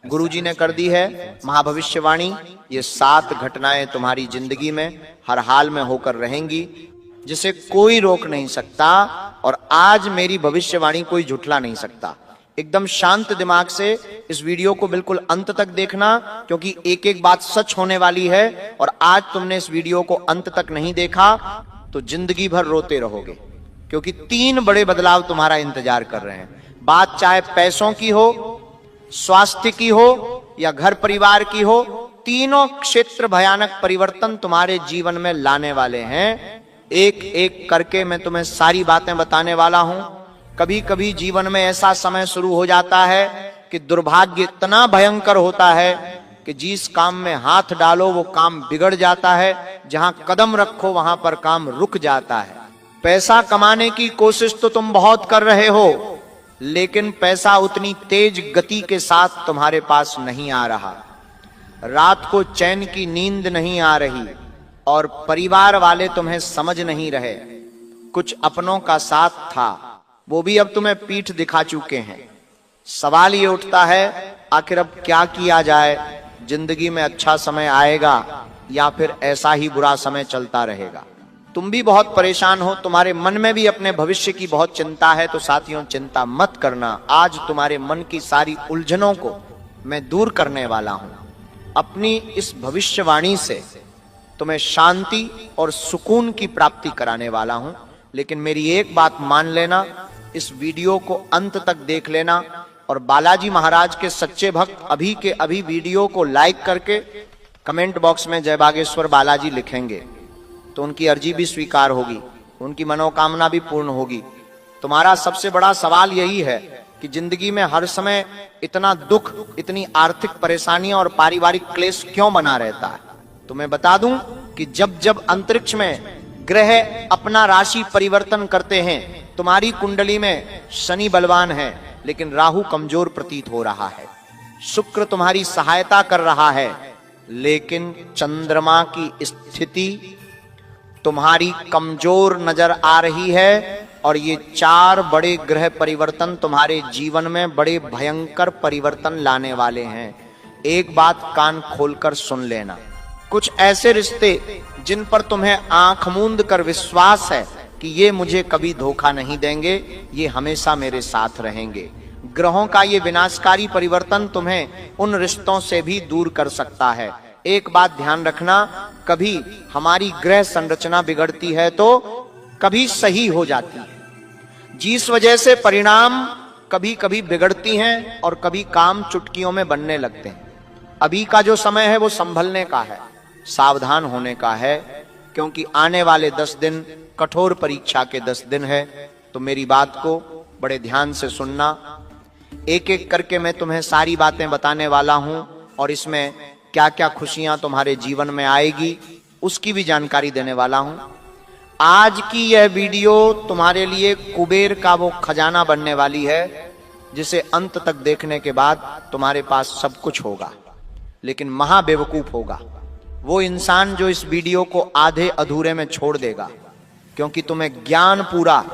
गुरुजी ने कर दी है महाभविष्यवाणी। ये 7 घटनाएं तुम्हारी जिंदगी में हर हाल में होकर रहेंगी, जिसे कोई रोक नहीं सकता। और आज मेरी भविष्यवाणी कोई झुठला नहीं सकता। एकदम शांत दिमाग से इस वीडियो को बिल्कुल अंत तक देखना, क्योंकि एक एक बात सच होने वाली है। और आज तुमने इस वीडियो को अंत तक नहीं देखा तो जिंदगी भर रोते रहोगे, क्योंकि 3 बड़े बदलाव तुम्हारा इंतजार कर रहे हैं। बात चाहे पैसों की हो, स्वास्थ्य की हो या घर परिवार की हो, तीनों क्षेत्र भयानक परिवर्तन तुम्हारे जीवन में लाने वाले हैं। एक एक करके मैं तुम्हें सारी बातें बताने वाला हूं। कभी कभी जीवन में ऐसा समय शुरू हो जाता है कि दुर्भाग्य इतना भयंकर होता है कि जिस काम में हाथ डालो वो काम बिगड़ जाता है, जहां कदम रखो वहां पर काम रुक जाता है। पैसा कमाने की कोशिश तो तुम बहुत कर रहे हो, लेकिन पैसा उतनी तेज गति के साथ तुम्हारे पास नहीं आ रहा। रात को चैन की नींद नहीं आ रही और परिवार वाले तुम्हें समझ नहीं रहे। कुछ अपनों का साथ था, वो भी अब तुम्हें पीठ दिखा चुके हैं। सवाल ये उठता है, आखिर अब क्या किया जाए? जिंदगी में अच्छा समय आएगा या फिर ऐसा ही बुरा समय चलता रहेगा? तुम भी बहुत परेशान हो, तुम्हारे मन में भी अपने भविष्य की बहुत चिंता है। तो साथियों, चिंता मत करना। आज तुम्हारे मन की सारी उलझनों को मैं दूर करने वाला हूं। अपनी इस भविष्यवाणी से तुम्हें शांति और सुकून की प्राप्ति कराने वाला हूं। लेकिन मेरी एक बात मान लेना, इस वीडियो को अंत तक देख लेना। और बालाजी महाराज के सच्चे भक्त अभी के अभी वीडियो को लाइक करके कमेंट बॉक्स में जय बागेश्वर बालाजी लिखेंगे तो उनकी अर्जी भी स्वीकार होगी, उनकी मनोकामना भी पूर्ण होगी। तुम्हारा सबसे बड़ा सवाल यही है कि जिंदगी में हर समय इतना दुख, इतनी आर्थिक परेशानियां और पारिवारिक क्लेश क्यों बना रहता है? तो मैं बता दूं कि जब जब अंतरिक्ष में ग्रह अपना राशि परिवर्तन करते हैं, तुम्हारी कुंडली में शनि बलवान है लेकिन राहु कमजोर प्रतीत हो रहा है। शुक्र तुम्हारी सहायता कर रहा है लेकिन चंद्रमा की स्थिति तुम्हारी कमजोर नजर आ रही है। और ये 4 बड़े ग्रह परिवर्तन तुम्हारे जीवन में बड़े भयंकर परिवर्तन लाने वाले हैं। एक बात कान खोलकर सुन लेना, कुछ ऐसे रिश्ते जिन पर तुम्हें आंख मूंद कर विश्वास है कि ये मुझे कभी धोखा नहीं देंगे, ये हमेशा मेरे साथ रहेंगे। ग्रहों का ये विनाशकारी परिवर्तन तुम्हें उन रिश्तों से भी दूर कर सकता है। एक बात ध्यान रखना, कभी हमारी ग्रह संरचना बिगड़ती है तो कभी सही हो जाती है, जिस वजह से परिणाम कभी कभी बिगड़ती हैं और कभी काम चुटकियों में बनने लगते हैं। अभी का जो समय है वो संभलने का है, सावधान होने का है, क्योंकि आने वाले 10 दिन कठोर परीक्षा के 10 दिन है। तो मेरी बात को बड़े ध्यान से सुनना। एक एक करके मैं तुम्हें सारी बातें बताने वाला हूं और इसमें क्या क्या खुशियां तुम्हारे जीवन में आएगी उसकी भी जानकारी देने वाला हूं। आज की यह वीडियो तुम्हारे लिए कुबेर का वो खजाना बनने वाली है जिसे अंत तक देखने के बाद तुम्हारे पास सब कुछ होगा। लेकिन महाबेवकूफ होगा वो इंसान जो इस वीडियो को आधे अधूरे में छोड़ देगा, क्योंकि तुम्हें ज्ञान पूरा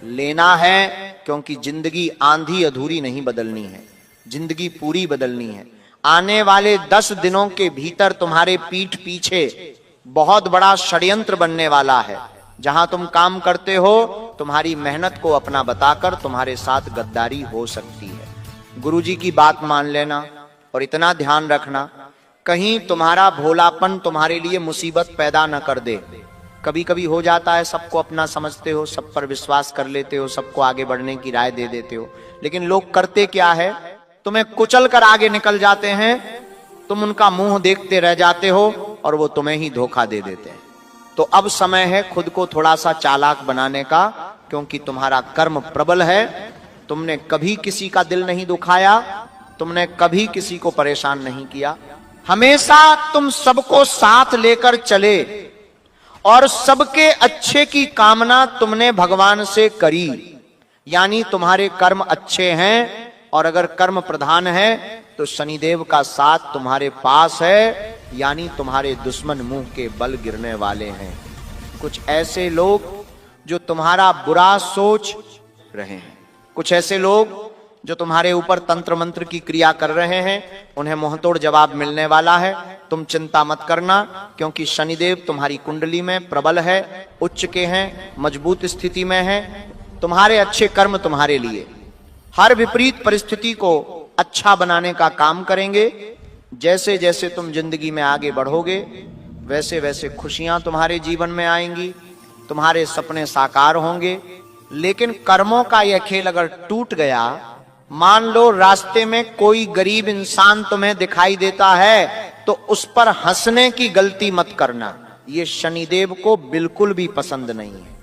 लेना है। क्योंकि जिंदगी आंधी अधूरी नहीं बदलनी है, जिंदगी पूरी बदलनी है। आने वाले 10 दिनों के भीतर तुम्हारे पीठ पीछे बहुत बड़ा षड्यंत्र बनने वाला है। जहां तुम काम करते हो, तुम्हारी मेहनत को अपना बताकर तुम्हारे साथ गद्दारी हो सकती है। गुरुजी की बात मान लेना और इतना ध्यान रखना, कहीं तुम्हारा भोलापन तुम्हारे लिए मुसीबत पैदा न कर दे। कभी कभी हो जाता है, सबको अपना समझते हो, सब पर विश्वास कर लेते हो, सबको आगे बढ़ने की राय दे देते हो, लेकिन लोग करते क्या है, तुम्हें कुचल कर आगे निकल जाते हैं। तुम उनका मुंह देखते रह जाते हो और वो तुम्हें ही धोखा दे देते हैं। तो अब समय है खुद को थोड़ा सा चालाक बनाने का, क्योंकि तुम्हारा कर्म प्रबल है। तुमने कभी किसी का दिल नहीं दुखाया, तुमने कभी किसी को परेशान नहीं किया। हमेशा तुम सबको साथ लेकर चले और सबके अच्छे की कामना तुमने भगवान से करी। यानी तुम्हारे कर्म अच्छे हैं, और अगर कर्म प्रधान है तो शनिदेव का साथ तुम्हारे पास है। यानी तुम्हारे दुश्मन मुंह के बल गिरने वाले हैं। कुछ ऐसे लोग जो तुम्हारा बुरा सोच रहे हैं, कुछ ऐसे लोग जो तुम्हारे ऊपर तंत्र मंत्र की क्रिया कर रहे हैं, उन्हें मुंहतोड़ जवाब मिलने वाला है। तुम चिंता मत करना, क्योंकि शनिदेव तुम्हारी कुंडली में प्रबल है, उच्च के हैं, मजबूत स्थिति में है। तुम्हारे अच्छे कर्म तुम्हारे लिए हर विपरीत परिस्थिति को अच्छा बनाने का काम करेंगे। जैसे जैसे तुम जिंदगी में आगे बढ़ोगे, वैसे वैसे खुशियां तुम्हारे जीवन में आएंगी, तुम्हारे सपने साकार होंगे। लेकिन कर्मों का यह खेल अगर टूट गया, मान लो रास्ते में कोई गरीब इंसान तुम्हें दिखाई देता है, तो उस पर हंसने की गलती मत करना, ये शनिदेव को बिल्कुल भी पसंद नहीं है।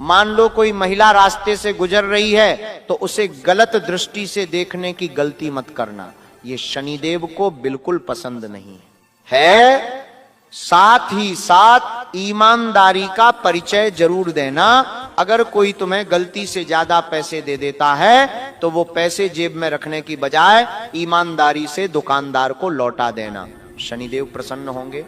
मान लो कोई महिला रास्ते से गुजर रही है, तो उसे गलत दृष्टि से देखने की गलती मत करना, ये शनिदेव को बिल्कुल पसंद नहीं है। साथ ही साथ ईमानदारी का परिचय जरूर देना। अगर कोई तुम्हें गलती से ज्यादा पैसे दे देता है, तो वो पैसे जेब में रखने की बजाय ईमानदारी से दुकानदार को लौटा देना। शनिदेव प्रसन्न होंगे,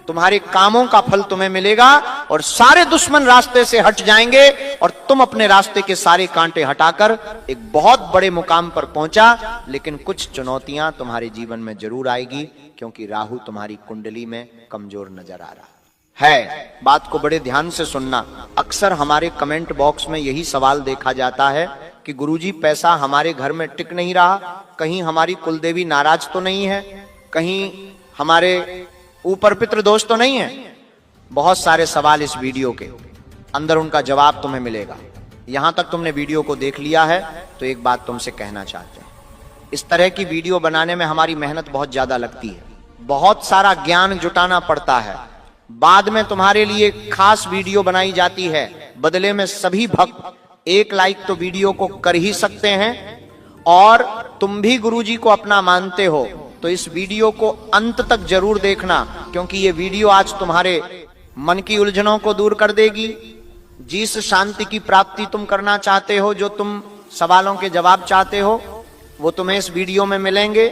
तुम्हारे कामों का फल तुम्हें मिलेगा और सारे दुश्मन रास्ते से हट जाएंगे और तुम अपने रास्ते के सारे कांटे हटाकर एक बहुत बड़े मुकाम पर पहुंचा। लेकिन कुछ चुनौतियां तुम्हारे जीवन में जरूर आएगी, क्योंकि राहु तुम्हारी कुंडली में कमजोर नजर आ रहा है। बात को बड़े ध्यान से सुनना। अक्सर हमारे कमेंट बॉक्स में यही सवाल देखा जाता है कि गुरुजी पैसा हमारे घर में टिक नहीं रहा, कहीं हमारी कुलदेवी नाराज तो नहीं है, कहीं हमारे ऊपर पितृ दोष तो नहीं है। बहुत सारे सवाल इस वीडियो के अंदर, उनका जवाब तुम्हें मिलेगा। यहां तक तुमने वीडियो को देख लिया है तो एक बात तुमसे कहना चाहते हैं, इस तरह की वीडियो बनाने में हमारी मेहनत बहुत ज्यादा लगती है, बहुत सारा ज्ञान जुटाना पड़ता है। बाद में तुम्हारे लिए खास वीडियो बनाई जाती है, बदले में सभी भक्त 1 लाइक तो वीडियो को कर ही सकते हैं। और तुम भी गुरुजी को अपना मानते हो तो इस वीडियो को अंत तक जरूर देखना, क्योंकि ये वीडियो आज तुम्हारे मन की उलझनों को दूर कर देगी। जिस शांति की प्राप्ति तुम करना चाहते हो, जो तुम सवालों के जवाब चाहते हो, वो तुम्हें इस वीडियो में मिलेंगे।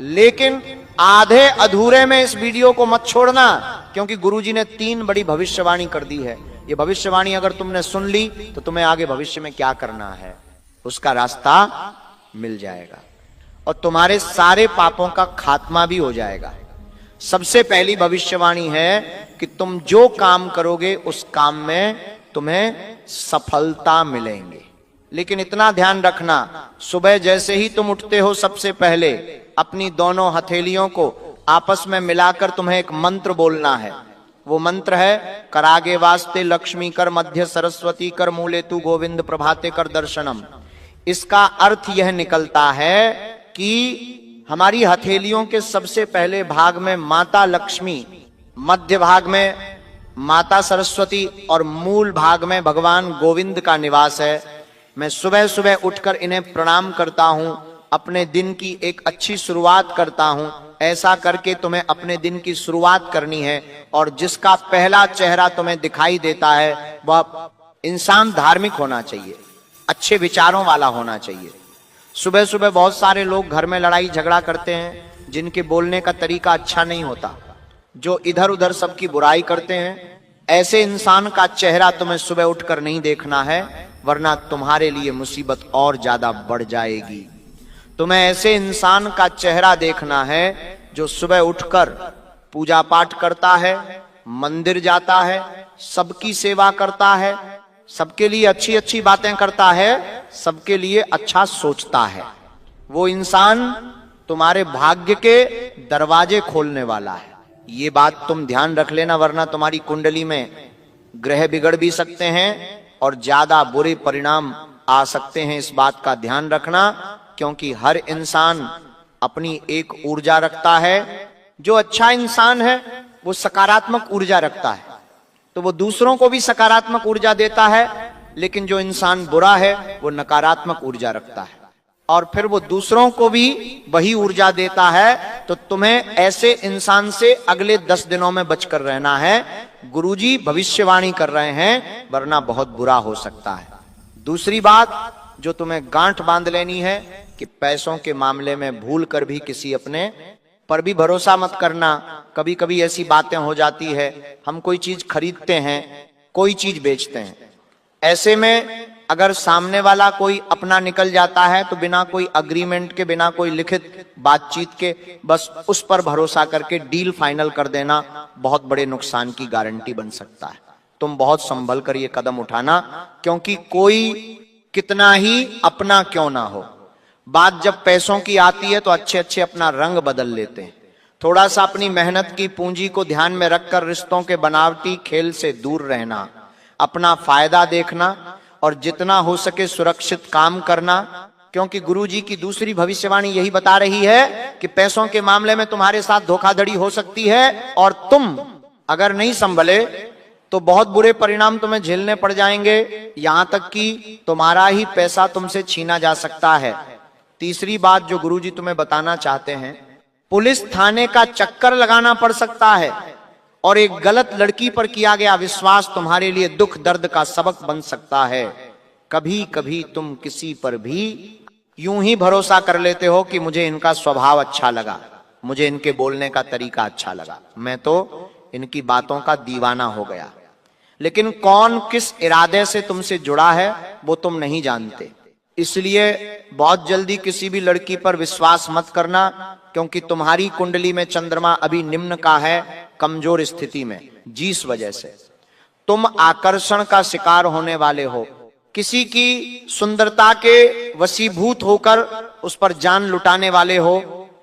लेकिन आधे अधूरे में इस वीडियो को मत छोड़ना, क्योंकि गुरुजी ने 3 बड़ी भविष्यवाणी कर दी है। ये भविष्यवाणी अगर तुमने सुन ली तो तुम्हें आगे भविष्य में क्या करना है उसका रास्ता मिल जाएगा और तुम्हारे सारे पापों का खात्मा भी हो जाएगा। सबसे पहली भविष्यवाणी है कि तुम जो काम करोगे उस काम में तुम्हें सफलता मिलेंगे। लेकिन इतना ध्यान रखना, सुबह जैसे ही तुम उठते हो, सबसे पहले अपनी दोनों हथेलियों को आपस में मिलाकर तुम्हें एक मंत्र बोलना है। वो मंत्र है, करागे वास्ते लक्ष्मी कर, मध्य सरस्वती कर, मूले तू गोविंद प्रभाते कर दर्शनम। इसका अर्थ यह निकलता है कि हमारी हथेलियों के सबसे पहले भाग में माता लक्ष्मी, मध्य भाग में माता सरस्वती और मूल भाग में भगवान गोविंद का निवास है। मैं सुबह सुबह उठकर इन्हें प्रणाम करता हूं, अपने दिन की एक अच्छी शुरुआत करता हूं। ऐसा करके तुम्हें अपने दिन की शुरुआत करनी है। और जिसका पहला चेहरा तुम्हें दिखाई देता है वह इंसान धार्मिक होना चाहिए, अच्छे विचारों वाला होना चाहिए। सुबह सुबह बहुत सारे लोग घर में लड़ाई झगड़ा करते हैं, जिनके बोलने का तरीका अच्छा नहीं होता, जो इधर उधर सबकी बुराई करते हैं। ऐसे इंसान का चेहरा तुम्हें सुबह उठकर नहीं देखना है, वरना तुम्हारे लिए मुसीबत और ज्यादा बढ़ जाएगी। तुम्हें ऐसे इंसान का चेहरा देखना है जो सुबह उठकर पूजा पाठ करता है, मंदिर जाता है, सबकी सेवा करता है, सबके लिए अच्छी अच्छी बातें करता है, सबके लिए अच्छा सोचता है। वो इंसान तुम्हारे भाग्य के दरवाजे खोलने वाला है। ये बात तुम ध्यान रख लेना, वरना तुम्हारी कुंडली में ग्रह बिगड़ भी सकते हैं और ज्यादा बुरे परिणाम आ सकते हैं। इस बात का ध्यान रखना, क्योंकि हर इंसान अपनी एक ऊर्जा रखता है। जो अच्छा इंसान है वो सकारात्मक ऊर्जा रखता है, तो वो दूसरों को भी सकारात्मक ऊर्जा देता है। लेकिन जो इंसान बुरा है वो नकारात्मक ऊर्जा रखता है और फिर वो दूसरों को भी वही ऊर्जा देता है। तो तुम्हें ऐसे इंसान से अगले 10 दिनों में बचकर रहना है। गुरुजी भविष्यवाणी कर रहे हैं, वरना बहुत बुरा हो सकता है। दूसरी बात जो तुम्हें गांठ बांध लेनी है कि पैसों के मामले में भूल कर भी किसी अपने पर भी भरोसा मत करना। कभी कभी ऐसी बातें हो जाती है, हम कोई चीज खरीदते हैं, कोई चीज बेचते हैं, ऐसे में अगर सामने वाला कोई अपना निकल जाता है तो बिना कोई अग्रीमेंट के, बिना कोई लिखित बातचीत के बस उस पर भरोसा करके डील फाइनल कर देना बहुत बड़े नुकसान की गारंटी बन सकता है। तुम बहुत संभल कर ये कदम उठाना, क्योंकि कोई कितना ही अपना क्यों ना हो, बात जब पैसों की आती है तो अच्छे अच्छे अपना रंग बदल लेते हैं। थोड़ा सा अपनी मेहनत की पूंजी को ध्यान में रखकर रिश्तों के बनावटी खेल से दूर रहना, अपना फायदा देखना और जितना हो सके सुरक्षित काम करना, क्योंकि गुरुजी की दूसरी भविष्यवाणी यही बता रही है कि पैसों के मामले में तुम्हारे साथ धोखाधड़ी हो सकती है और तुम अगर नहीं संभले तो बहुत बुरे परिणाम तुम्हें झेलने पड़ जाएंगे, यहां तक कि तुम्हारा ही पैसा तुमसे छीना जा सकता है। तीसरी बात जो गुरुजी तुम्हें बताना चाहते हैं, पुलिस थाने का चक्कर लगाना पड़ सकता है और एक गलत लड़की पर किया गया विश्वास तुम्हारे लिए दुख दर्द का सबक बन सकता है। कभी कभी तुम किसी पर भी यूं ही भरोसा कर लेते हो कि मुझे इनका स्वभाव अच्छा लगा, मुझे इनके बोलने का तरीका अच्छा लगा, मैं तो इनकी बातों का दीवाना हो गया। लेकिन कौन किस इरादे से तुमसे जुड़ा है वो तुम नहीं जानते। इसलिए बहुत जल्दी किसी भी लड़की पर विश्वास मत करना, क्योंकि तुम्हारी कुंडली में चंद्रमा अभी निम्न का है, कमजोर स्थिति में, जिस वजह से तुम आकर्षण का शिकार होने वाले हो। किसी की सुंदरता के वशीभूत होकर उस पर जान लुटाने वाले हो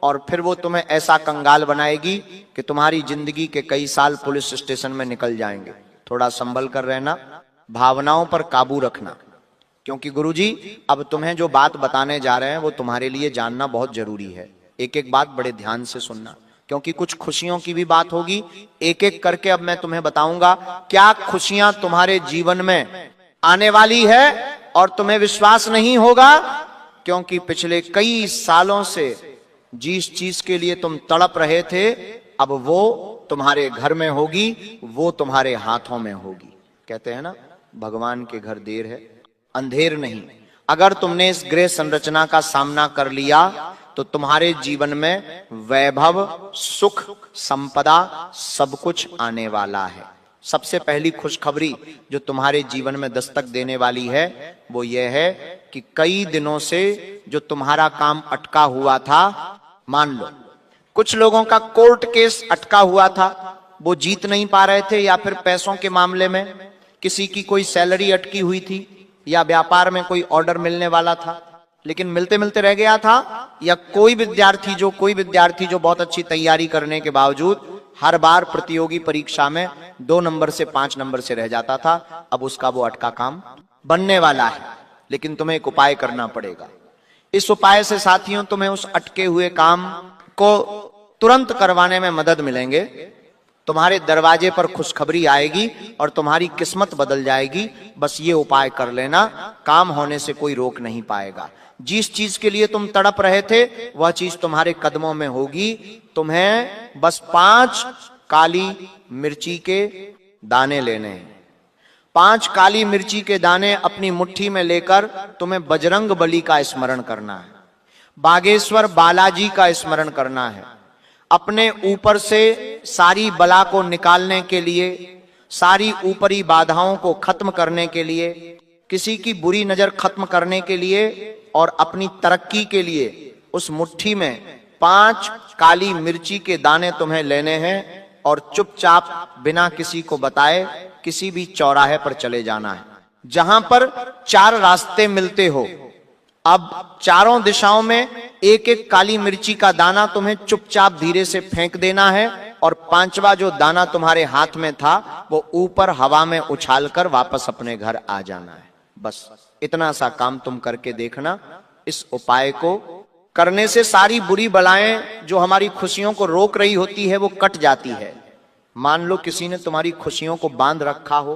और फिर वो तुम्हें ऐसा कंगाल बनाएगी कि तुम्हारी जिंदगी के कई साल पुलिस स्टेशन में निकल जाएंगे। थोड़ा संभल कर रहना, भावनाओं पर काबू रखना, क्योंकि गुरुजी अब तुम्हें जो बात बताने जा रहे हैं वो तुम्हारे लिए जानना बहुत जरूरी है। एक एक बात बड़े ध्यान से सुनना, क्योंकि कुछ खुशियों की भी बात होगी। एक एक करके अब मैं तुम्हें बताऊंगा क्या खुशियां तुम्हारे जीवन में आने वाली है और तुम्हें विश्वास नहीं होगा, क्योंकि पिछले कई सालों से जिस चीज के लिए तुम तड़प रहे थे अब वो तुम्हारे घर में होगी, वो तुम्हारे हाथों में होगी। कहते हैं ना, भगवान के घर देर है अंधेर नहीं। अगर तुमने इस ग्रह संरचना का सामना कर लिया तो तुम्हारे जीवन में वैभव, सुख, संपदा सब कुछ आने वाला है। सबसे पहली खुशखबरी जो तुम्हारे जीवन में दस्तक देने वाली है वो ये है कि कई दिनों से जो तुम्हारा काम अटका हुआ था, मान लो कुछ लोगों का कोर्ट केस अटका हुआ था, वो जीत नहीं पा रहे थे, या फिर पैसों के मामले में किसी की कोई सैलरी अटकी हुई थी, या व्यापार में कोई ऑर्डर मिलने वाला था लेकिन मिलते मिलते रह गया था, या कोई विद्यार्थी जो बहुत अच्छी तैयारी करने के बावजूद हर बार प्रतियोगी परीक्षा में 2 नंबर से 5 नंबर से रह जाता था, अब उसका वो अटका काम बनने वाला है। लेकिन तुम्हें एक उपाय करना पड़ेगा। इस उपाय से साथियों तुम्हें उस अटके हुए काम को तुरंत करवाने में मदद मिलेंगे। तुम्हारे दरवाजे पर खुशखबरी आएगी और तुम्हारी किस्मत बदल जाएगी। बस ये उपाय कर लेना, काम होने से कोई रोक नहीं पाएगा। जिस चीज के लिए तुम तड़प रहे थे वह चीज तुम्हारे कदमों में होगी। तुम्हें बस 5 काली मिर्ची के दाने लेने हैं। 5 काली मिर्ची के दाने अपनी मुट्ठी में लेकर तुम्हें बजरंग बली का स्मरण करना है, बागेश्वर बालाजी का स्मरण करना है। अपने ऊपर से सारी बला को निकालने के लिए, सारी ऊपरी बाधाओं को खत्म करने के लिए, किसी की बुरी नजर खत्म करने के लिए और अपनी तरक्की के लिए उस मुट्ठी में 5 काली मिर्ची के दाने तुम्हें लेने हैं और चुपचाप बिना किसी को बताए किसी भी चौराहे पर चले जाना है जहां पर 4 रास्ते मिलते हो। अब चारों दिशाओं में एक एक काली मिर्ची का दाना तुम्हें चुपचाप धीरे से फेंक देना है और 5वां जो दाना तुम्हारे हाथ में था वो ऊपर हवा में उछालकर वापस अपने घर आ जाना है। बस इतना सा काम तुम करके देखना। इस उपाय को करने से सारी बुरी बलाएं जो हमारी खुशियों को रोक रही होती है वो कट जाती है। मान लो किसी ने तुम्हारी खुशियों को बांध रखा हो,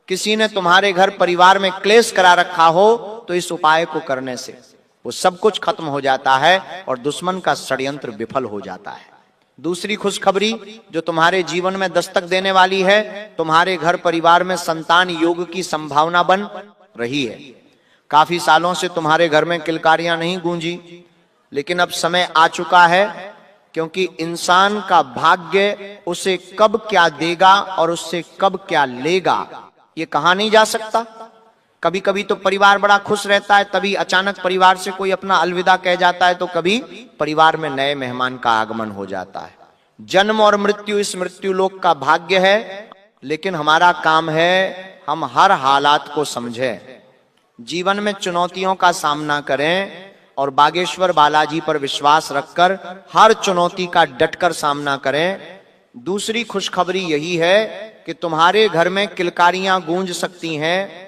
किसी ने तुम्हारे घर परिवार में क्लेश करा रखा हो, तो इस उपाय को करने से वो सब कुछ खत्म हो जाता है और दुश्मन का षड्यंत्र विफल हो जाता है। दूसरी खुशखबरी जो तुम्हारे जीवन में दस्तक देने वाली है, तुम्हारे घर परिवार में संतान योग की संभावना बन रही है। काफी सालों से तुम्हारे घर में किलकारियां नहीं गूंजी, लेकिन अब समय आ चुका है, क्योंकि इंसान का भाग्य उसे कब क्या देगा और उससे कब क्या लेगा ये कहा नहीं जा सकता। कभी कभी तो परिवार बड़ा खुश रहता है, तभी अचानक परिवार से कोई अपना अलविदा कह जाता है, तो कभी परिवार में नए मेहमान का आगमन हो जाता है। जन्म और मृत्यु इस मृत्यु लोक का भाग्य है, लेकिन हमारा काम है हम हर हालात को समझें, जीवन में चुनौतियों का सामना करें और बागेश्वर बालाजी पर विश्वास रखकर हर चुनौती का डटकर सामना करें। दूसरी खुशखबरी यही है कि तुम्हारे घर में किलकारियां गूंज सकती हैं,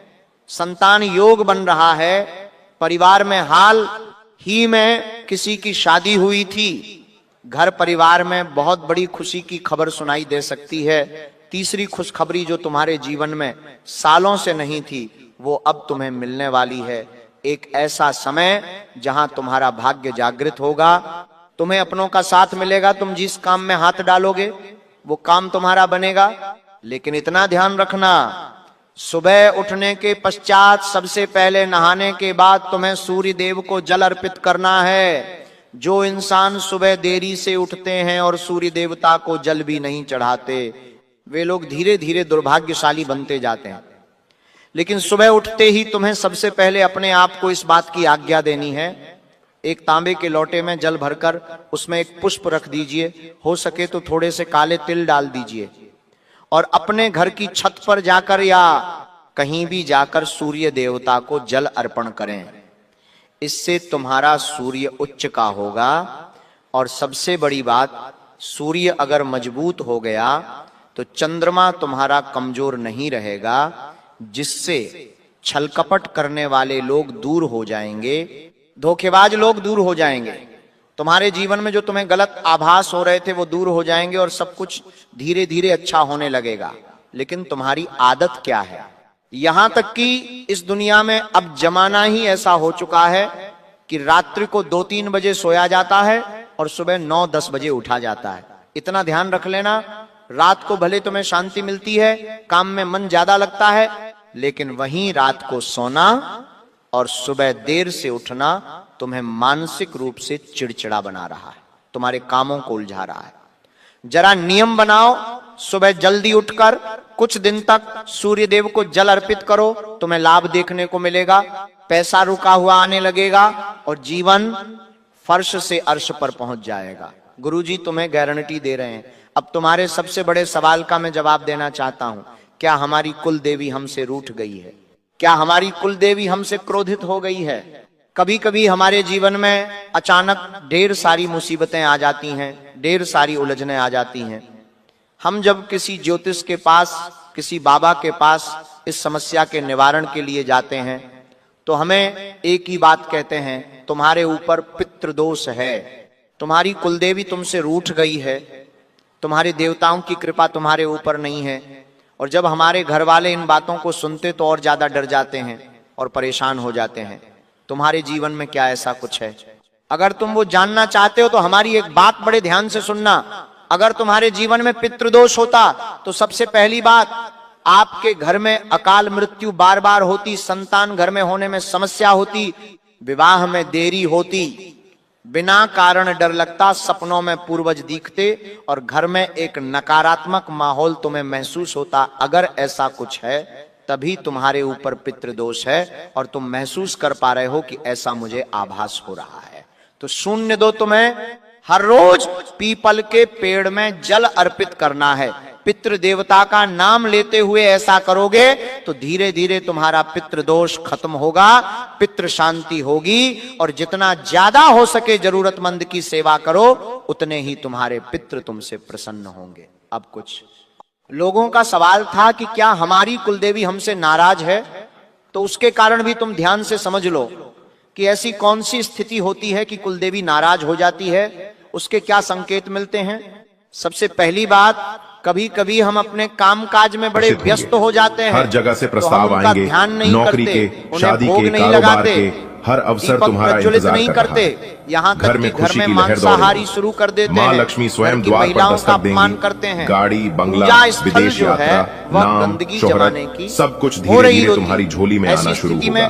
संतान योग बन रहा है, परिवार में हाल ही में किसी की शादी हुई थी, घर परिवार में बहुत बड़ी खुशी की खबर सुनाई दे सकती है। तीसरी खुशखबरी जो तुम्हारे जीवन में सालों से नहीं थी, वो अब तुम्हें मिलने वाली है। एक ऐसा समय जहां तुम्हारा भाग्य जागृत होगा, तुम्हें अपनों का साथ मिलेगा, तुम जिस काम में हाथ डालोगे वो काम तुम्हारा बनेगा। लेकिन इतना ध्यान रखना, सुबह उठने के पश्चात सबसे पहले नहाने के बाद तुम्हें सूर्य देव को जल अर्पित करना है। जो इंसान सुबह देरी से उठते हैं और सूर्य देवता को जल भी नहीं चढ़ाते, वे लोग धीरे धीरे दुर्भाग्यशाली बनते जाते हैं। लेकिन सुबह उठते ही तुम्हें सबसे पहले अपने आप को इस बात की आज्ञा देनी है, एक तांबे के लोटे में जल भरकर उसमें एक पुष्प रख दीजिए, हो सके तो थोड़े से काले तिल डाल दीजिए और अपने घर की छत पर जाकर या कहीं भी जाकर सूर्य देवता को जल अर्पण करें। इससे तुम्हारा सूर्य उच्च का होगा। और सबसे बड़ी बात, सूर्य अगर मजबूत हो गया तो चंद्रमा तुम्हारा कमजोर नहीं रहेगा, जिससे छलकपट करने वाले लोग दूर हो जाएंगे, धोखेबाज लोग दूर हो जाएंगे, तुम्हारे जीवन में जो तुम्हें गलत आभास हो रहे थे वो दूर हो जाएंगे और सब कुछ धीरे धीरे अच्छा होने लगेगा। लेकिन तुम्हारी आदत क्या है? यहां तक कि इस दुनिया में अब जमाना ही ऐसा हो चुका है कि रात्रि को 2-3 बजे सोया जाता है और सुबह 9-10 बजे उठा जाता है। इतना ध्यान रख लेना, रात को भले तुम्हें शांति मिलती है, काम में मन ज्यादा लगता है, लेकिन वहीं रात को सोना और सुबह देर से उठना तुम्हें मानसिक रूप से चिड़चिड़ा बना रहा है, तुम्हारे कामों को उलझा रहा है। जरा नियम बनाओ, सुबह जल्दी उठकर कुछ दिन तक सूर्य देव को जल अर्पित करो, तुम्हें लाभ देखने को मिलेगा, पैसा रुका हुआ आने लगेगा और जीवन फर्श से अर्श पर पहुंच जाएगा। गुरुजी तुम्हें गारंटी दे रहे हैं। अब तुम्हारे सबसे बड़े सवाल का मैं जवाब देना चाहता हूं, क्या हमारी कुल देवी हमसे रूठ गई है? क्या हमारी कुल देवी हमसे क्रोधित हो गई है? कभी कभी हमारे जीवन में अचानक ढेर सारी मुसीबतें आ जाती हैं, ढेर सारी उलझनें आ जाती हैं। हम जब किसी ज्योतिष के पास, किसी बाबा के पास इस समस्या के निवारण के लिए जाते हैं तो हमें एक ही बात कहते हैं, तुम्हारे ऊपर पितृदोष है, तुम्हारी कुलदेवी तुमसे रूठ गई है, तुम्हारे देवताओं की कृपा तुम्हारे ऊपर नहीं है। और जब हमारे घर वाले इन बातों को सुनते तो और ज्यादा डर जाते हैं और परेशान हो जाते हैं। तुम्हारे जीवन में क्या ऐसा कुछ है? अगर तुम वो जानना चाहते हो तो हमारी एक बात बड़े ध्यान से सुनना। अगर तुम्हारे जीवन में पितृदोष होता तो सबसे पहली बात, आपके घर में अकाल मृत्यु बार बार होती, संतान घर में होने में समस्या होती, विवाह में देरी होती, बिना कारण डर लगता, सपनों में पूर्वज दिखते और घर में एक नकारात्मक माहौल तुम्हें महसूस होता। अगर ऐसा कुछ है तभी तुम्हारे ऊपर पितृदोष है और तुम महसूस कर पा रहे हो कि ऐसा मुझे आभास हो रहा है। तो शून्य दो, तुम्हें हर रोज पीपल के पेड़ में जल अर्पित करना है। पितृ देवता का नाम लेते हुए ऐसा करोगे तो धीरे धीरे तुम्हारा पितृदोष खत्म होगा, पितृ शांति होगी और जितना ज्यादा हो सके जरूरतमंद की सेवा करो, उतने ही तुम्हारे पितृ तुमसे प्रसन्न होंगे। अब कुछ लोगों का सवाल था कि क्या हमारी कुलदेवी हमसे नाराज है? तो उसके कारण भी तुम ध्यान से समझ लो कि ऐसी कौन सी स्थिति होती है कि कुलदेवी नाराज हो जाती है, उसके क्या संकेत मिलते हैं। सबसे पहली बात, कभी कभी हम अपने कामकाज में बड़े व्यस्त हो जाते हैं, हर जगह से प्रस्ताव आएंगे, ध्यान नहीं नौकरी करते, के, शादी के, कारोबार के, हर अवसर तुम्हारा इंतजार नहीं करते। यहाँ तक घर में कि घर में मांसाहारी शुरू कर देते हैं, माँ लक्ष्मी स्वयं द्वार पर दस्तक देंगी, करते हैं, गाड़ी, बंगला, विदेश यात्रा, नाम, शोहरत, सब कुछ धीरे धीरे तुम्हारी झोली में आना शुरू होगा।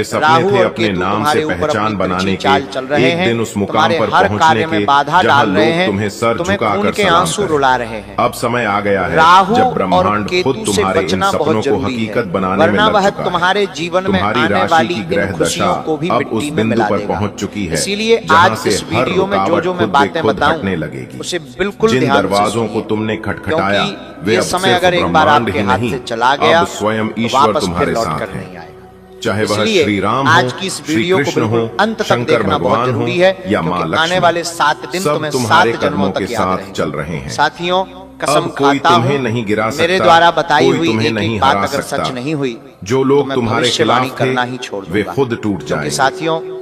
वे सपने राहु थे और अपने केतु नाम तुम्हारे से ऊपर पहचान अपनी बनाने तिरछी के, चाल चल रहे एक हैं, दिन उस मुकाम तुम्हारे पर हर पहुंचने कार्य में के बाधा जहां डाल रहे लोग हैं, तुम्हें सर तुम्हें खून झुकाकर के सलाम आंसू करें। रुला रहे हैं। अब समय आ गया है राहु जब और ब्रह्मांड खुद केतु से तुम्हारे इन बचना सपनों बहुत को जरूरी हकीकत है, बनाने में वरना लग वह चुका तुम्हारे है। जीवन में तुम्हारी आने राशि वाली की इन ग्रह खुशियों दशा को भी अब उस मिट्टी में बिंदु मिला पर देगा। पहुंच चुकी है इसीलिए जहां आज से इस हर वीडियो में रुकावट जो मैं खुद बातें खुद बताऊं हटने लगेगी। उसे बिल्कुल जिन ध्यान से दरवाजों को सुनिए, तुमने खटखटाया क्योंकि वे ये अब समय सिर्फ अगर एक बार ब्रह्मांड आपके ही हाथ नहीं, से चला गया अब स्वयं तो ईश्वर वापस फिर तुम्हारे लौट साथ कर है। नहीं आएगा। चाहे वह इसलिए श्री राम आज हो, की इस श्री वीडियो को कृष्ण हो, बिल्कुल अंत तक शंकर देखना बहुत भगवान हो जरूरी है, या माँ क्योंकि आने लक्ष्मी, वाले 7 दिन सब तुम्हें तुम्हारे 7 जन्मों कदमों के तक याद साथ रहेंगे। चल रहे हैं। साथियों, कसम अब कोई खाता तुम्हें हूं, नहीं गिरा मेरे सकता, द्वारा बताई कोई हुई तुम्हें एक नहीं एक बात हरा अगर सकता। सच नहीं हुई जो तो लोग मैं तुम्हारे भविष्यवाणी खिलाफ थे करना ही छोड़ वे दूंगा। खुद टूट क्योंकि जाएंगे। साथियों,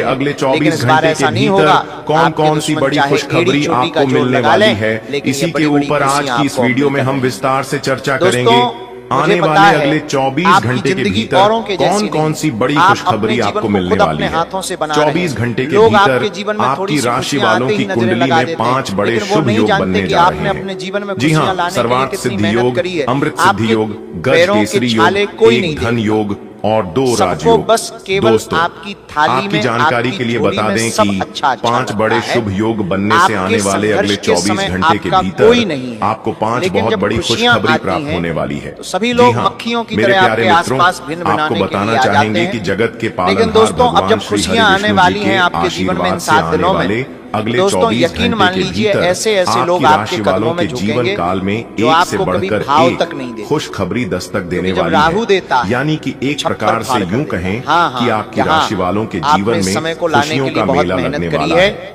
वाले अगले 24 लेकिन इस बार घंटे ऐसा के नहीं भीतर होगा। कौन आपके कौन सी दुश्मन बड़ी चाहे खुशखबरी एड़ी चोटी का आपको जोर मिलने लगा वाली लें, है, लेकिन इसी ये के बड़ी-बड़ी ऊपर आज खुशियां की इस आपको वीडियो में मिलती हम विस्तार से चर्चा दोस्तों, करेंगे। आने मुझे पता वाले है अगले 24 आपकी घंटे के जिंदगी भीतर औरों के जैसी कौन कौन नहीं। सी बड़ी आप खुशखबरी अपने जीवन आपको को मिलने खुद वाली अपने है। हाथों से बना 24 रहे हैं। घंटे के लोग भीतर आपके जीवन में थोड़ी आपकी सी राशि खुशियां वालों आते की ही नजरें कुंडली लगा में देते हैं, 5 बड़े लेकिन वो शुभ नहीं योग जानते बनने कि जा आपने रहे अपने हैं। जीवन में जी खुशियां हाँ, लाने के लिए सर्वार्थ कितनी सिद्धि मेहनत योग, करी है। अमृत सिद्धि आपके योग, गज पैरों के केसरी छाले योग, कोई नहीं एक धन देते। योग और 2 सबको राजयोग। बस केवल दोस्तों, आपकी थाली आपकी में, जानकारी आपकी के लिए झोली बता में दें सब कि अच्छा 5 बड़े लगता है। शुभ योग बनने से आने आपके वाले अगले संघर्ष के 24 समय घंटे के आपका भीतर कोई नहीं है। आपको 5 लेकिन बहुत जब बड़ी खुशियां खुशखबरी आती प्राप्त हैं, होने वाली है। तो सभी जी लोग हाँ, मक्खियों की मेरे तरह प्यारे आपके मित्रों, आसपास भिन्न आपको बनाने के लिए बताना आ जाते चाहेंगे हैं। कि जगत के लेकिन पालनहार दोस्तों, अब भगवान जब श्री खुशियां हरि आने विष्णु वाली जी के हैं आपके जीवन में इन आशीर्वाद से 7 आने दिनों में, वाले अगले दोस्तों 24 यकीन घंटे मान के लीजिए भीतर ऐसे ऐसे लोग आपकी आपके राशि कदमों वालों में के जीवन झुकेंगे काल में जो एक से आपको कभी बढ़कर भाव एक तक नहीं देते। खुशखबरी दस्तक देने जब वाली राहु है। देता है, यानी कि एक छप्पर प्रकार से फाड़ कर यूं देता है। कहें हाँ, कि हाँ, आपकी यहाँ राशि वालों के आपने जीवन समय में को लाने खुशियों के लिए का बहुत मेला मेहनत लगने करी वाला है। है।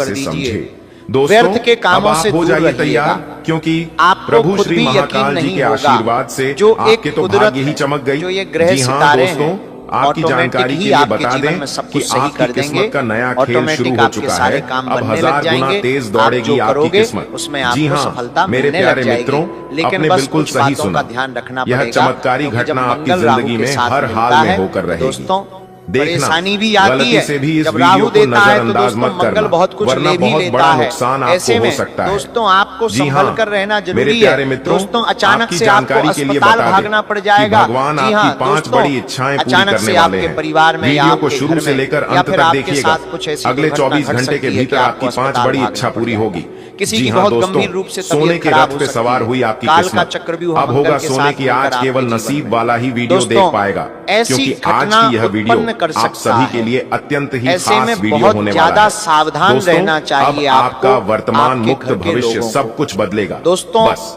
कर से दीजिए। समझे। दोस्तों, व्यर्थ के कामों अब आप से हो दूर जाइए रहिएगा। तैयार, क्योंकि आपको प्रभु खुद श्री भी यकीन महाकाल जी नहीं के होगा। आशीर्वाद से जो एक आपके तो कुदरत भाग्य ही है, चमक गई। जो ये ग्रह जी हाँ सितारे दोस्तों, हैं, आपकी ऑटोमेटिक जानकारी के ही लिए आपके बता जीवन दें में सब कि कुछ सही आपकी कर देंगे। किस्मत का नया खेल ऑटोमेटिक शुरू हो आपके चुका सारे है। काम अब बनने 1000 लग गुना जाएंगे। तेज आप दौड़ेगी जो आपकी करोगे किस्मत। उसमें जी आपको हाँ सफलता मेरे मिलने प्यारे लग जाएगी। मित्रों, लेकिन आपने बस बिल्कुल कुछ सही बातों सुना। का ध्यान रखना यह पड़ेगा, चमत्कारी क्योंकि जब घटना आपकी मंगल राहु जिंदगी के में साथ हर मिलता हाल में है, होकर रहेगी। दोस्तों देखना, परेशानी भी आती गलती है। से भी इस जब वीडियो राहु को देता है तो नजरअंदाज दोस्तों मत मंगल करना, बहुत कुछ वरना ले भी बहुत लेता बड़ा है। नुकसान ऐसे आपको हो में सकता है। दोस्तों आपको जी संभल हाँ, कर रहना मेरे जरूरी प्यारे है। मित्रों, दोस्तों अचानक आपकी से आपको जानकारी के लिए अस्पताल बता दें भागना पड़ कि जाएगा। भगवान जी आपकी हाँ 5 दोस्तों, बड़ी इच्छाएं पूरी अचानक करने से वाले आपके हैं। परिवार में या वीडियो को आपके शुरू घर से में लेकर या अंत फिर तक आपके देखिएगा। साथ कुछ ऐसी अगले दुर्घटना 24 घट घंटे के सकती है भीतर कि आपकी आपको 5 अस्पताल बड़ी भागना इच्छा पड़ पूरी जाए। होगी। किसी जी की हाँ बहुत दोस्तों, गंभीर रूप से सोने तबीयत के खराब रथ हो पे सकती सवार है। हुई आपकी काल का किस्मत। चक्रव्यूह अब मंगल होगा के सोने साथ की मिलकर आज आपके केवल जीवन नसीब में। वाला ही वीडियो दोस्तों, देख पाएगा, ऐसी क्योंकि आज घटना की यह वीडियो उत्पन्न कर आप सकता सभी के है। लिए अत्यंत ही ऐसे खास में वीडियो बहुत होने वाला ज्यादा है। सावधान दोस्तों, रहना चाहिए अब आपका आपको, वर्तमान आपके मुक्त घर के भविष्य लोगों सब को। कुछ बदलेगा। दोस्तों, बस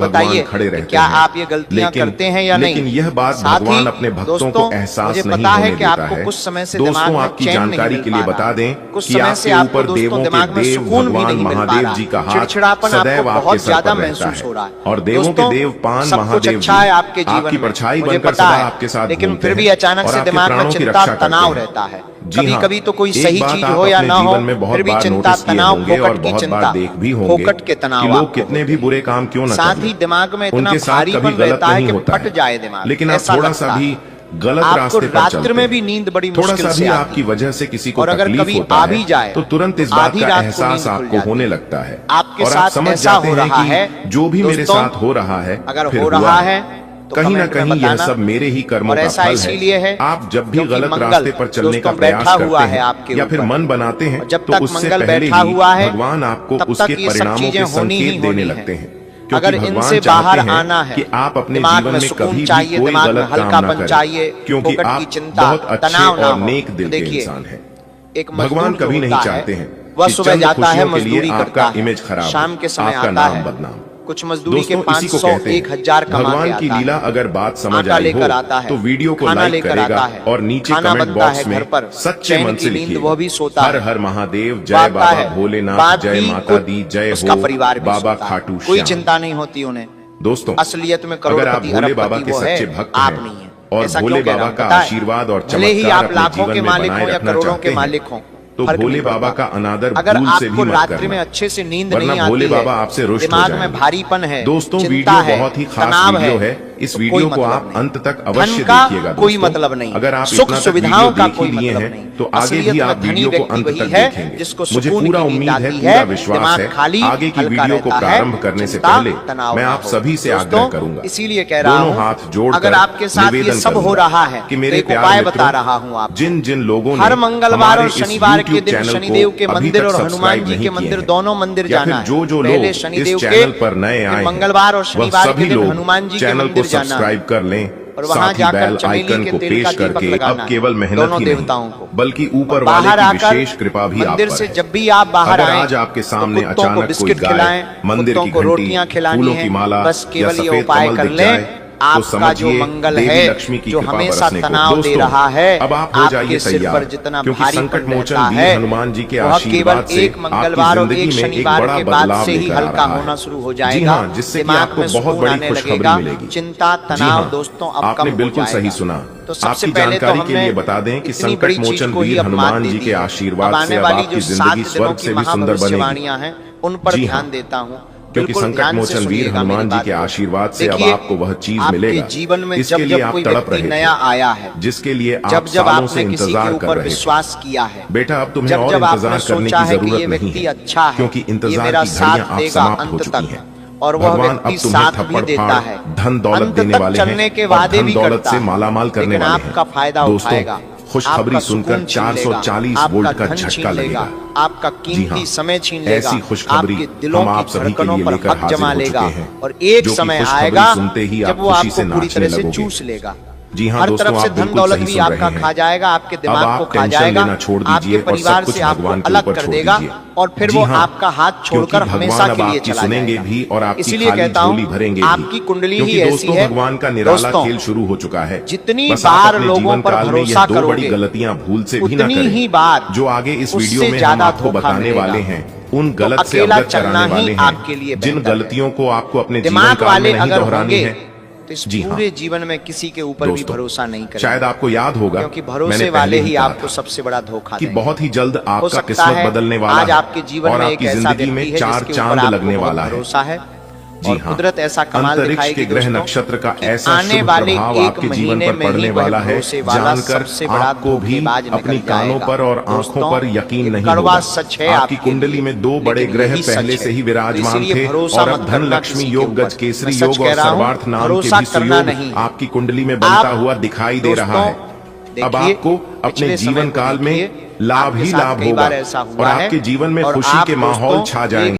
भगवान बताइए खड़े कि रहते क्या हैं। आप ये गलतियां करते हैं या नहीं। लेकिन यह बात साथ ही भगवान अपने भक्तों को दोस्तों, एहसास मुझे नहीं पता है होने कि देता आपको है। कुछ समय से दिमाग दोस्तों, में आपकी चैन नहीं जानकारी मिल के लिए पा बता रहा। दें कुछ कि समय से आपके आपको ऊपर दोस्तों देवों के दिमाग में देव सुकून भी भगवान नहीं मिल पा महादेव रहा। जी का हाथ चिड़चिड़ापन सदैव आपको आपके बहुत सर ज्यादा पर रहता महसूस हो रहा है। और देवों के दोस्तों, देव पान सब कुछ महादेव अच्छा है जी आपके जीवन आपकी में, परछाई मुझे बनकर पता सदा है, आपके साथ लेकिन घूमते फिर भी हैं अचानक और से आपके दिमाग में प्राणों की चिंता रक्षा करते तनाव हैं। रहता है। जी कभी हाँ, कभी तो कोई एक सही बात चीज आप हो या अपने ना हो, जीवन में बहुत फिर भी बार चिंता नोटिस किए तनाव, होंगे और फोकट की बहुत चिंता, बार देख भी होंगे फोकट के कि तनाव लोग आपको कितने होते भी हैं। बुरे काम क्यों न साथ कर ही लें, दिमाग में इतना उनके साथ कभी भारीपन गलत रहता है नहीं कि होता फट है। जाए दिमाग, लेकिन आप ऐसा थोड़ा लगता सा है। भी गलत आपको रास्ते पर रात्र चलते में हैं, भी नींद बड़ी थोड़ा मुश्किल सा से भी आती आपकी है। वजह से किसी को और अगर तकलीफ कभी होता आ है भी जाए तो तुरंत इस तो बात आधी का रात को एहसास नींद खुल आपको जाती होने है। लगता है आपके और आप साथ समझ ऐसा जाते हो हैं रहा है, कि जो भी मेरे दोस्तों, साथ हो रहा है अगर फिर हो हुआ रहा है तो कहीं ना कमेंट में कहीं यह बताना। सब मेरे ही कर्मों और का ऐसा फल इसीलिए है आप जब भी क्योंकि गलत मंगल रास्ते पर चलने का दोस्तों प्रयास बैठा हुआ करते है हैं आपके या फिर ऊपर। मन बनाते हैं और जब तो तक उससे मंगल पहले बैठा ही हुआ है, भगवान आपको तब उसके तक ये सब परिणामों चीजें के होनी ही संकेत देने होनी लगते है। हैं। क्योंकि अगर भगवान इनसे चाहते बाहर हैं आना है, कि आप अपने दिमाग जीवन में में सुकून कभी भी चाहिए, कोई दिमाग में गलत काम ना हल्कापन करें, चाहिए, क्योंकि फोकट की आप चिंता, बहुत अच्छे तनाव ना और हो। नेक दिल के देखिए, इंसान हैं। एक भगवान मजदूर जो कभी नहीं होता है, चाहते हैं वह कि सुबह चंद जाता है, खुशियों के लिए मजदूरी करता आपका है, इमेज खराब, शाम के समय आपका आता नाम है, बदनाम। कुछ मजदूरी के दोस्तों, इसी को 500 कहते हैं 1000 कमा के भगवान की आता लीला। है, अगर बात समझ आटा आई लेकर हो आता है, तो वीडियो को खाना लाइक लेकर करेगा आता है, और नीचे खाना कमेंट बनता बॉक्स है में घर पर, सच्चे चैन मन की से नींद लिखिएगा, वह भी सोता हर है, हर महादेव, जय आता बाबा है, भोलेनाथ, बात जय भी माता दी, जय उसका हो परिवार भी बाबा सोता है। खाटू कोई श्याम। चिंता नहीं होती उन्हें। दोस्तों, असलियत में अगर आप करोड़पति भोले बाबा अरबपति के वो है, सच्चे भक्त आप हैं नहीं है। और ऐसा भोले क्यों कह रहा बाबा हूं का पता है? आशीर्वाद और भले ही चमत्कार आप अपने लाखों जीवन के में मालिक बनाए हो या रखना करोड़ों चाहते के हैं मालिक हो, तो फर्क भोले नहीं बाबा पड़ता। का अनादर अगर भूल से आपको भी मत रात्रि में करना, अच्छे से नींद वरना नहीं भोले आती है, बाबा आपसे रुष्ट हो दिमाग में जाएंगे। भारीपन है, दोस्तों, चिंता वीडियो है, बहुत ही खास तनाव वीडियो है। इस तो वीडियो कोई को मतलब आप नहीं। अंत तक धन अवश्य का देखिएगा। कोई दोस्तों, मतलब नहीं, अगर आप सुख इतना तक सुविधाओं वीडियो का देख कोई ही लिए मतलब हैं नहीं। तो आगे असलियत भी में आप धनी वीडियो को व्यक्ति अंत वही तक है देखेंगे। जिसको मुझे सुकून पूरा की नींद उम्मीद है, आती पूरा है, विश्वास दिमाग है, खाली आगे की हल्का वीडियो को रहता है, प्रारंभ करने से चिंता, पहले तनाव मैं ना आप हो। सभी से दोस्तों, आग्रह करूंगा, इसीलिए कह रहा दोनों हूं, हाथ जोड़कर अगर आपके साथ ये निवेदन सब हो करूंगा रहा है कि तो मेरे एक प्यारे उपाय मित्रों, बता रहा हूं आपको। जिन जिन लोगों ने हर मंगलवार हमारे और इस शनिवार के YouTube दिन चैनल शनिदेव के को अभी मंदिर तक और हनुमान सब्सक्राइब जी नहीं के किए मंदिर हैं, दोनों मंदिर या जाना फिर है। जो पहले लोग शनिदेव इस के चैनल पर नए फिर आए हैं, मंगलवार और वह शनिवार के सभी दिन लोग हनुमान जी के चैनल को मंदिर जाना है सब्सक्राइब कर लें, और वहां साथ ही जाकर बेल चमेली आइकन के को तेल का पेश दीपक करके लगाना अब है केवल मेहनत दोनों ही देवताओं नहीं को। बल्कि ऊपर वाले बाहर की आकर विशेष कृपा भी आप मंदिर पर से है। जब भी आप बाहर अगर आए आज आपके तो सामने कुत्तों को अचानक कोई बिस्किट गाय, खिलाएं, मंदिर कुत्तों की को घंटी, रोटियां खिलानी फूलों है, की माला बस या केवल ये सफेद उपाय कमल कर दिख लें। जाए तो आपका जो समझिए मंगल देवी है लक्ष्मी की जो कृपा हमेशा बरसने को। तनाव दे दोस्तों, रहा है, अब आप हो जाइए आपके सिर तैयार, पर जितना क्योंकि भारीपन संकट मोचन रहता वीर है हनुमान जी के वह केवल आशीर्वाद से एक मंगलवार और आपकी एक जिंदगी में एक शनिवार बड़ा के बाद बदलाव से ही लेकर आ हल्का रहा होना है। शुरू हो जी जाएगा, हाँ, जिससे कि दिमाग आपको में बहुत सुकून बड़ी आने खुशखबरी लगेगा, मिलेगी। चिंता जी तनाव हाँ, दोस्तों अब आपने कम हो बिल्कुल जाएगा। सही सुना। तो सबसे आपकी पहले तो जानकारी के हमने लिए बता दें कि इतनी संकट बड़ी चीज मोचन को ही वीर अब मात हनुमान दे जी दी के है। आशीर्वाद अब आने से अब वाली आपकी जो जिंदगी 7 दिनों स्वर्ग की से भी सुंदर बनेगी। महाभविष्यवाणियां हैं उन पर जी हाँ, ध्यान देता हूँ, क्योंकि बिल्कुल संकट ध्यान से मोचन वीर सुनिएगा हनुमान मेरी जी बात के को। आशीर्वाद से अब देखिए, आपको वह चीज आपके मिलेगा जीवन में इसके जब लिए जब आप कोई तड़प व्यक्ति रहे नया थे, आया है, जिसके लिए आप जब जब सालों से आपने किसी के इंतजार कर ऊपर रहे थे। विश्वास किया है, बेटा, अब तुम्हें जब और जब आपने इंतजार करने सोचा की है कि जरूरत ये नहीं व्यक्ति है, अच्छा है, क्योंकि ये इंतजार मेरा की घड़ियां साथ आप देगा समाप्त हो अंत चुकी तक, हैं। और वह भगवान व्यक्ति अब तुम्हें साथ भी थप्पड़ देता फाड़ है, धन दौलत अंत देने तक वाले चलने हैं के और वादे धन भी दौलत करता से है, मालामाल करने लेकिन वाले हैं। आपका फायदा उठाएगा, दोस्तों, खुशखबरी आपका सुनकर सुकून छीन लेगा, 440 आपका वोल्ट का धन झटका छीन लेगा, लगेगा। आपका जी कीमती हाँ, समय छीन लेगा, ऐसी खुशखबरी आपके दिलों हम आप की सभी के धड़कनों लिए पर लेकर हक हाजिर जमा हो लेगा चुके हैं, और एक जो कि समय खुशखबरी आएगा सुनते ही जब आप वो खुशी आपको से पूरी नाचने तरह से लगोगे। चूस लेगा। जी हाँ हर दोस्तों, तरफ से आप धन बिल्कुल दौलत सही भी सुन आपका रहे खा हैं। जाएगा, आपके अब दिमाग को आप खा टेंशन जाएगा, लेना छोड़ आपके दीजिए और परिवार सब कुछ से आपको भगवान के अलग ऊपर कर छोड़ देगा दीजिए। और फिर जी वो हाँ, आपका हाथ क्योंकि छोड़कर हमेशा भगवान अब के लिए आपकी चला सुनेंगे जाएगा। भी और आपकी इसीलिए खाली कहता हूं, झोली भरेंगे भी, आपकी कुंडली क्योंकि ही ऐसी दोस्तों है। भगवान का निराला दोस्तों, खेल शुरू हो चुका है। जितनी बस आप बार अपने लोगों जीवन पर काल में ये भरोसा दो बड़ी करोगे, गलतियां भूल से भी ना उतनी करें ही बार जो आगे इस वीडियो उससे में हम ज्यादा आपको धोखा बताने मिलेगा। वाले हैं। उन तो गलत से अकेला अवगत चलना कराने ही वाले आपके लिए हैं जिन बेहतर है। गलतियों को आपको अपने जीवन दिमाग काल में वाले नहीं अगर दोहरानी होंगे है। तो इस जी हाँ पूरे जीवन में किसी के ऊपर भी दोस्तों, भरोसा नहीं करेंगे, शायद आपको याद होगा, क्योंकि मैंने भरोसे पहले वाले ही कहा आपको था सबसे बड़ा धोखा कि देंगे। बहुत ही जल्द हो आपका सकता किस्मत है बदलने वाला आज है आपके जीवन और में एक आपकी ऐसा जिंदगी व्यक्ति में है 4 जिसके चांद ऊपर आपको लगने बहुत वाला है। भरोसा है जी और हाँ, कुदरत ऐसा कमाल अंतरिक्ष दिखाएगी के ग्रह दोस्तों नक्षत्र का कि ऐसा आने शुभ वाले प्रभाव एक आपके जीवन महीने पर में पड़ने ही वाला वह है, भरोसे वाला जानकर सबसे बड़ा आपको भी धोखेबाज निकल अपनी कानों जाएगा। पर और आंखों दोस्तों, पर यकीन ये नहीं कड़वा होगा। सच है आपकी आपके कुंडली लिए, में 2 बड़े लेकिन ग्रह यही सच पहले है। से ही विराजमान इसलिए थे भरोसा और मत अब धन करना लक्ष्मी किसी के योग, ऊपर। गज केसरी मैं सच योग कह और रहा हूं, सर्वार्थ नाम के भरोसा भी करना सुयोग नहीं। आपकी कुंडली में बनता आप हुआ दिखाई दे रहा है। दोस्तों, अब देखिए, आपको अपने पिछले समय जीवन को काल में देखिए, लाभ आपके ही साथ लाभ कई होगा बार ऐसा और हुआ है आपके जीवन में और खुशी आप के माहौल दोस्तों छा जाएंगे।